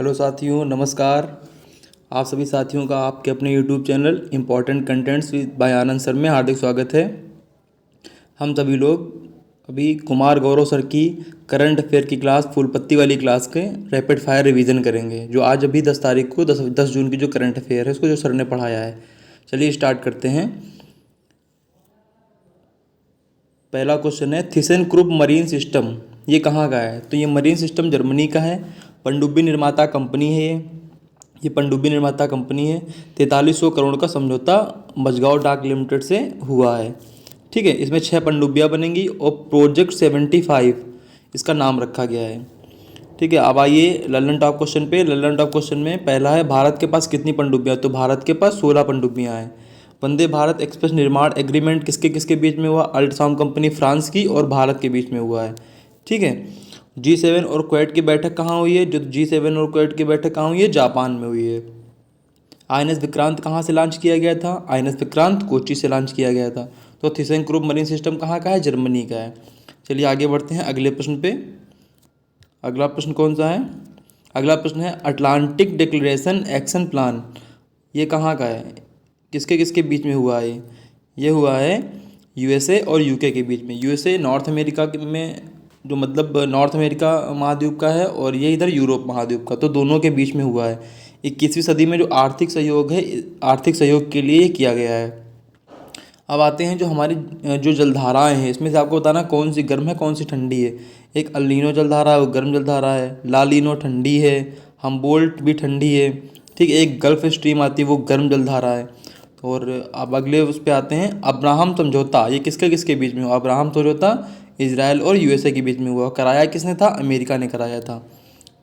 Hello साथियों, नमस्कार। आप सभी साथियों का आपके अपने YouTube channel important contents with by Anand sir में हार्दिक स्वागत है। हम सभी लोग अभी कुमार गौरव सर की करंट अफेयर की क्लास फूल पत्ती वाली क्लास के रैपिड फायर रिवीजन करेंगे, जो आज अभी 10 तारीख को 10 जून की जो करंट अफेयर है उसको जो सर ने पढ़ाया है। चलिए स्टार्ट करते हैं। पहला क्वेश्चन है, थिसन क्रूप मरीन सिस्टम ये कहाँ का है? तो ये मरीन सिस्टम जर्मनी का है। पनडुब्बी निर्माता कंपनी है ये पनडुब्बी निर्माता कंपनी है। 4300 करोड़ का समझौता मझगांव डाक लिमिटेड से हुआ है। ठीक है, इसमें 6 पनडुब्बियाँ बनेंगी और प्रोजेक्ट 75 इसका नाम रखा गया है। ठीक है, अब आइए लल्लन टॉप क्वेश्चन पे। लल्लन टॉप क्वेश्चन में पहला है, भारत के पास कितनी पनडुब्बियाँ? तो भारत के पास 16 पनडुब्बियाँ हैं। वंदे भारत एक्सप्रेस निर्माण एग्रीमेंट किसके किसके बीच में हुआ? अल्ट्रासाउंड कंपनी फ्रांस की और भारत के बीच में हुआ है। ठीक है, G7 और क्वेट की बैठक कहाँ हुई है? जो G7 और क्वेट की बैठक कहाँ हुई है? जापान में हुई है। INS विक्रांत कहाँ से लॉन्च किया गया था? INS विक्रांत कोच्चि से लॉन्च किया गया था। तो थिसन क्रूप मरीन सिस्टम कहाँ का है? जर्मनी का है। चलिए आगे बढ़ते हैं अगले प्रश्न पे। अगला प्रश्न कौन सा है? अगला प्रश्न है, अटलांटिक डिक्लेरेशन एक्शन प्लान ये कहाँ का है? किसके किसके बीच में हुआ है? ये हुआ है USA और UK के बीच में। USA नॉर्थ अमेरिका में, जो मतलब नॉर्थ अमेरिका महाद्वीप का है, और ये इधर यूरोप महाद्वीप का, तो दोनों के बीच में हुआ है। 21वीं सदी में जो आर्थिक सहयोग है, आर्थिक सहयोग के लिए किया गया है। अब आते हैं जो हमारी जो जलधाराएं हैं, इसमें से आपको बताना कौन सी गर्म है कौन सी ठंडी है। एक अल्नीनो जलधारा है, वो गर्म जलधारा है। लालिनो ठंडी है। हमबोल्ट भी ठंडी है। ठीक है, एक गल्फ स्ट्रीम आती है, वो गर्म जलधारा है। और अब अगले उस पर आते हैं, अब्राहम समझौता ये किसके किसके बीच में हुआ? अब्राहम समझौता इजराइल और USA के बीच में हुआ। कराया किसने था? अमेरिका ने कराया था।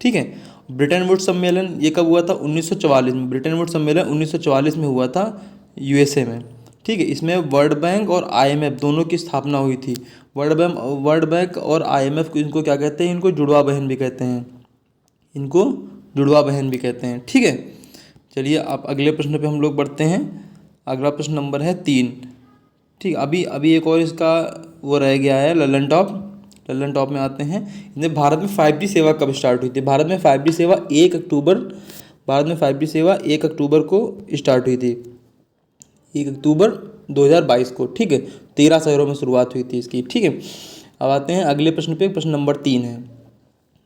ठीक है, ब्रिटेन वुड्स सम्मेलन ये कब हुआ था? 1944 में। ब्रिटेन वुड्स सम्मेलन 1944 में हुआ था USA में। ठीक है, इसमें वर्ल्ड बैंक और IMF दोनों की स्थापना हुई थी। वर्ल्ड बैंक और IMF को इनको क्या कहते हैं? इनको जुड़वा बहन भी कहते हैं। इनको जुड़वा बहन भी कहते हैं। ठीक है, चलिए आप अगले प्रश्न पे हम लोग बढ़ते हैं। अगला प्रश्न नंबर है 3। ठीक, अभी अभी एक और इसका वो रह गया है, लल्लन टॉप। लल्लन टॉप में आते हैं। इन्हें भारत में 5G सेवा कब स्टार्ट हुई थी? भारत में 5G सेवा 1 अक्टूबर भारत में 5G सेवा 1 अक्टूबर को स्टार्ट हुई थी। 1 अक्टूबर 2022 को। ठीक है, 13 शहरों में शुरुआत हुई थी इसकी। ठीक है, अब आते हैं अगले प्रश्न पे। प्रश्न नंबर 3 है,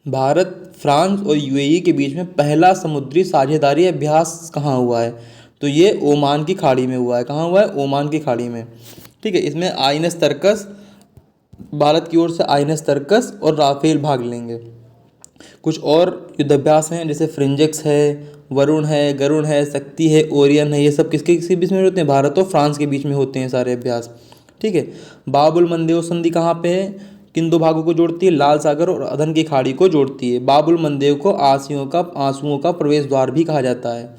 भारत, फ्रांस और UAE के बीच में पहला समुद्री साझेदारी अभ्यास कहाँ हुआ है? तो ये ओमान की खाड़ी में हुआ है। कहाँ हुआ है? ओमान की खाड़ी में। ठीक है, इसमें INS तर्कस, भारत की ओर से INS तर्कस और राफेल भाग लेंगे। कुछ और युद्धाभ्यास हैं, जैसे फ्रिंजेक्स है, वरुण है, गरुण है, शक्ति है, ओरियन है। ये सब किसके किसके बीच में होते हैं? भारत और फ्रांस के बीच में होते हैं सारे अभ्यास। ठीक है, बाबुल मंदेव संधि कहाँ पे है? किन दो भागों को जोड़ती है? लाल सागर और अदन की खाड़ी को जोड़ती है। बाबुल मंदेव को आंसुओं का प्रवेश द्वार भी कहा जाता है।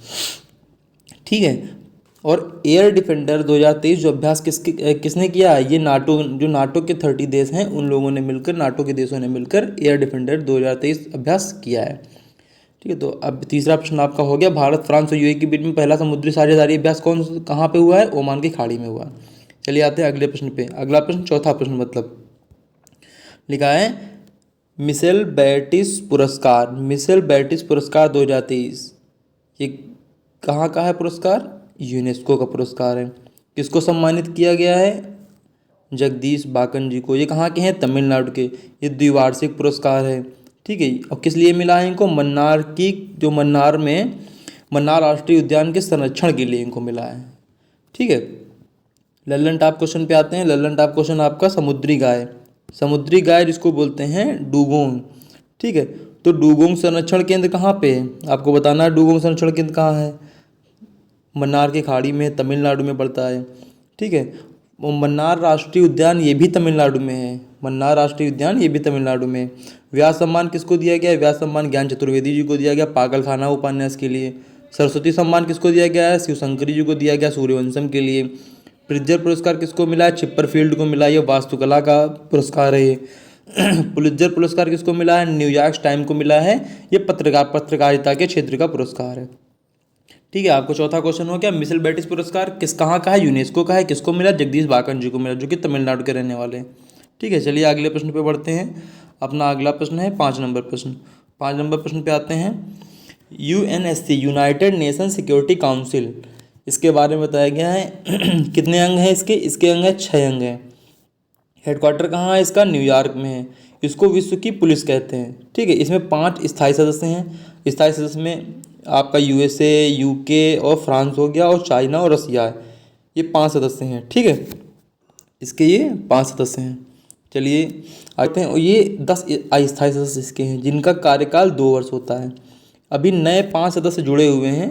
ठीक है, और एयर डिफेंडर 2023 जो अभ्यास किसने किया है? ये नाटो के 30 देश हैं, उन लोगों ने मिलकर, नाटो के देशों ने मिलकर एयर डिफेंडर 2023 अभ्यास किया है। ठीक है, तो अब तीसरा प्रश्न आपका हो गया, भारत, फ्रांस और UAE के बीच में पहला समुद्री साझेदारी अभ्यास कहाँ पे हुआ है? ओमान की खाड़ी में हुआ। चलिए आते हैं अगले प्रश्न पे। अगला प्रश्न, चौथा प्रश्न मतलब, लिखा है मिशेल बैटिस पुरस्कार। मिशेल बैटिस पुरस्कार 2023 ये कहाँ का है पुरस्कार? यूनेस्को का पुरस्कार है। किसको सम्मानित किया गया है? जगदीश बाकन जी को। ये कहाँ के हैं? तमिलनाडु के। ये द्विवार्षिक पुरस्कार है। ठीक है, और किस लिए मिला है इनको? मन्नार राष्ट्रीय उद्यान के संरक्षण के लिए इनको मिला है। ठीक है, लल्लन टॉप क्वेश्चन पे आते हैं। लल्लन टॉप क्वेश्चन आपका, समुद्री गाय। समुद्री गाय जिसको बोलते हैं डुगोंग। ठीक है, तो डुगोंग संरक्षण केंद्र कहाँ पे है? आपको बताना है डुगोंग संरक्षण केंद्र कहाँ है। मन्नार की खाड़ी में, तमिलनाडु में पड़ता है। ठीक है, वो मन्नार राष्ट्रीय उद्यान ये भी तमिलनाडु में है। मन्नार राष्ट्रीय उद्यान ये भी तमिलनाडु में। व्यास सम्मान किसको दिया गया है? व्यास सम्मान ज्ञान चतुर्वेदी जी को दिया गया पागलखाना उपन्यास के लिए। सरस्वती सम्मान किसको दिया गया है? शिवशंकरी जी को दिया गया सूर्यवंशम के लिए। प्रित्जर पुरस्कार किसको मिला है? चिप्परफील्ड को मिला है, ये वास्तुकला का पुरस्कार है ये। पुलित्जर पुरस्कार किसको मिला है? न्यूयॉर्क टाइम को मिला है, ये पत्रकारिता के क्षेत्र का पुरस्कार है। ठीक है, आपको चौथा क्वेश्चन हो गया। मिशेल बैटिस पुरस्कार कहाँ का है? यूनेस्को का है। किसको मिला? जगदीश बाकन जी को मिला, जो कि तमिलनाडु के रहने वाले हैं। ठीक है, चलिए अगले प्रश्न पे बढ़ते हैं। अपना अगला प्रश्न है 5 नंबर प्रश्न। 5 नंबर प्रश्न पे आते हैं। UNSC, United nation security council, इसके बारे में बताया गया है। कितने अंग हैं इसके अंग हैं 6 अंग हैं। हेडक्वार्टर कहाँ है इसका? न्यूयॉर्क में है। इसको विश्व की पुलिस कहते हैं। ठीक है, इसमें 5 स्थायी सदस्य हैं। स्थायी सदस्य में आपका यूएसए, यूके और फ्रांस हो गया, और चाइना और रसिया है। ये 5 सदस्य हैं। ठीक है, इसके ये 5 सदस्य हैं। चलिए आते हैं, और ये 10 अस्थायी सदस्य इसके हैं जिनका कार्यकाल 2 वर्ष होता है। अभी नए 5 सदस्य जुड़े हुए हैं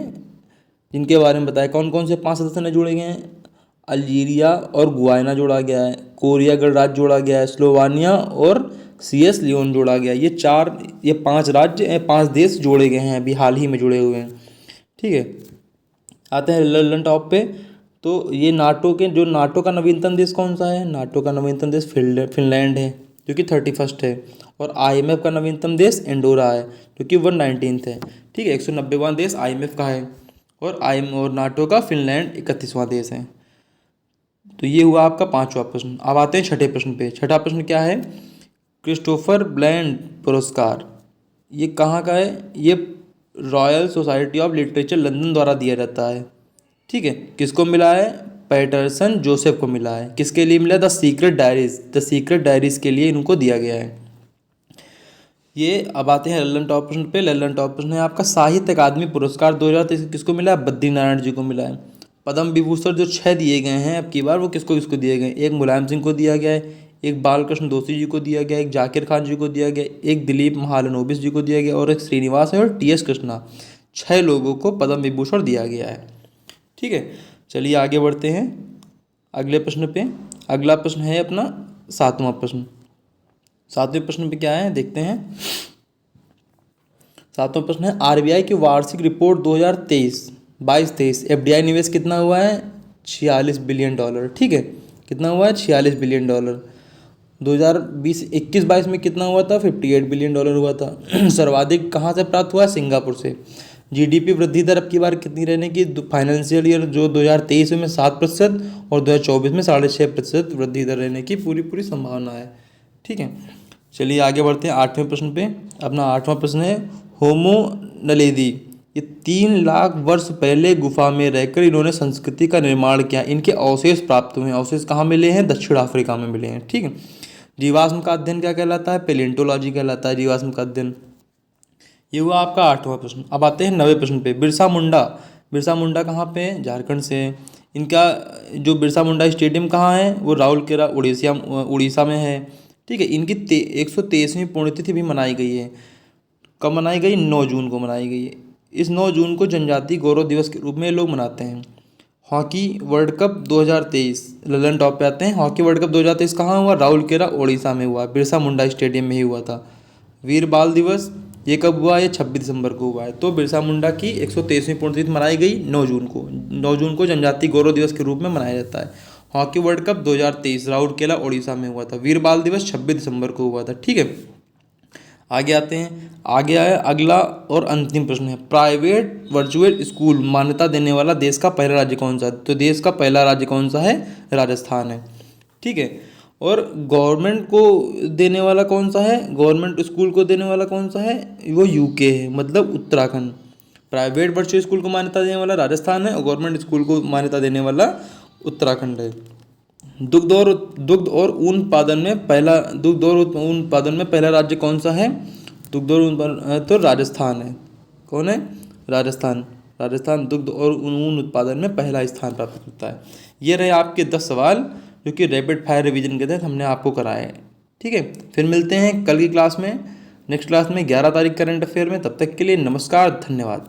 जिनके बारे में बताया। कौन कौन से 5 सदस्य नए जुड़े गए हैं? अल्जीरिया और गुयाना जोड़ा गया है, कोरिया गणराज्य जोड़ा गया है, स्लोवानिया और सीएस लियोन जोड़ा गया है। ये 5 राज्य 5 देश जोड़े गए हैं, अभी हाल ही में जुड़े हुए हैं। ठीक है, आते हैं लंदन टॉप पे। तो ये नाटो का नवीनतम देश कौन सा है? नाटो का नवीनतम देश फिनलैंड है जो कि 31 है। और आईएमएफ का नवीनतम देश एंडोरा है जो कि 119 है। ठीक है, 190वां देश आईएमएफ का है, और नाटो का फिनलैंड 31वां देश है। तो ये हुआ आपका 5वां प्रश्न। अब आते हैं 6ठे प्रश्न पे। 6ठा प्रश्न क्या है? क्रिस्टोफर ब्लैंड पुरस्कार ये कहाँ का है? ये royal society of literature London द्वारा दिया जाता है। ठीक है, किसको मिला है? पैटरसन जोसेफ को मिला है। किसके लिए मिला? द सीक्रेट डायरीज के लिए इनको दिया गया है। ये अब आते हैं लल्लन टॉप प्रश्न पे। लल्लन टॉप प्रश्न है आपका साहित्य अकादमी पुरस्कार 2023 किसको मिला है? बद्री नारायण जी को मिला है। पद्म विभूषण जो 6 दिए गए हैं अब की बार, वो किसको किसको दिए गए? एक मुलायम सिंह को दिया गया है, एक बालकृष्ण दोषी जी को दिया गया, एक जाकिर खान जी को दिया गया, एक दिलीप महालनोबिस जी को दिया गया, और एक श्रीनिवास है और टीएस कृष्णा। 6 लोगों को पद्म विभूषण दिया गया है। ठीक है, चलिए आगे बढ़ते हैं अगले प्रश्न पे। अगला प्रश्न है अपना 7वां प्रश्न। 7वें प्रश्न पे क्या है देखते हैं। 7वां प्रश्न है आरबीआई की वार्षिक रिपोर्ट 2023 एफडीआई निवेश कितना हुआ है? $46 बिलियन। ठीक है, कितना हुआ है? $46 बिलियन। 2020-21-22 में कितना हुआ था? $58 बिलियन हुआ था। सर्वाधिक कहाँ से प्राप्त हुआ? सिंगापुर से। जीडीपी वृद्धि दर अब की बार कितनी रहने की? फाइनेंशियल ईयर जो 2023 में 7% और 2024 में 6.5% वृद्धि दर रहने की पूरी संभावना है। ठीक है, चलिए आगे बढ़ते हैं 8वें प्रश्न पे। अपना 8वां प्रश्न है होमो नलेदी। ये 3 लाख वर्ष पहले गुफा में रहकर इन्होंने संस्कृति का निर्माण किया। इनके अवशेष प्राप्त हुए हैं। अवशेष कहाँ मिले हैं? दक्षिण अफ्रीका में मिले हैं। ठीक है, जीवाश्म का अध्ययन क्या कहलाता है? पेलेंटोलॉजी कहलाता है जीवाश्म का अध्ययन। ये हुआ आपका 8वां प्रश्न। अब आते हैं 9वें प्रश्न पे। बिरसा मुंडा कहाँ पे है? झारखंड से है। इनका जो बिरसा मुंडा स्टेडियम कहाँ है? वो राउरकेला उड़ीसा में है। ठीक है, इनकी 123वीं पुण्यतिथि भी मनाई गई है। कब मनाई गई? 9 जून को मनाई गई है। इस 9 जून को जनजातीय गौरव दिवस के रूप में लोग मनाते हैं। Hockey world cup 2023 Lalan top पे आते हैं। हॉकी वर्ल्ड कप 2023 कहाँ हुआ? राउरकेला उड़ीसा में हुआ, बिरसा मुंडा स्टेडियम में ही हुआ था। वीर बाल दिवस ये कब हुआ? ये 26 दिसंबर को हुआ है। तो बिरसा मुंडा की 123वीं पुण्यतिथि मनाई गई 9 जून को। 9 जून को जनजातीय गौरव दिवस के रूप में मनाया जाता है। Hockey world cup 2023 Rourkela Orissa में हुआ था। वीर बाल दिवस 26 दिसंबर को हुआ था। ठीक है, आगे आते हैं। आगे आया अगला और अंतिम प्रश्न है प्राइवेट वर्चुअल स्कूल मान्यता देने वाला देश का पहला राज्य कौन सा है? तो देश का पहला राज्य कौन सा है? राजस्थान है। ठीक है, और गवर्नमेंट को देने वाला कौन सा है? गवर्नमेंट स्कूल को देने वाला कौन सा है? वो यूके है, मतलब उत्तराखंड। प्राइवेट वर्चुअल स्कूल को मान्यता देने वाला राजस्थान है और गवर्नमेंट स्कूल को मान्यता देने वाला उत्तराखंड है। दुग्ध और ऊन उत्पादन में पहला राज्य कौन सा है? दुग्ध और ऊन तो राजस्थान है। कौन है? राजस्थान दुग्ध और ऊन उत्पादन में पहला स्थान प्राप्त करता है। ये रहे आपके 10 सवाल जो कि रैपिड फायर रिवीजन के तहत हमने आपको कराए हैं। ठीक है, फिर मिलते हैं कल की क्लास में, नेक्स्ट क्लास में 11 तारीख करंट अफेयर में। तब तक के लिए नमस्कार, धन्यवाद।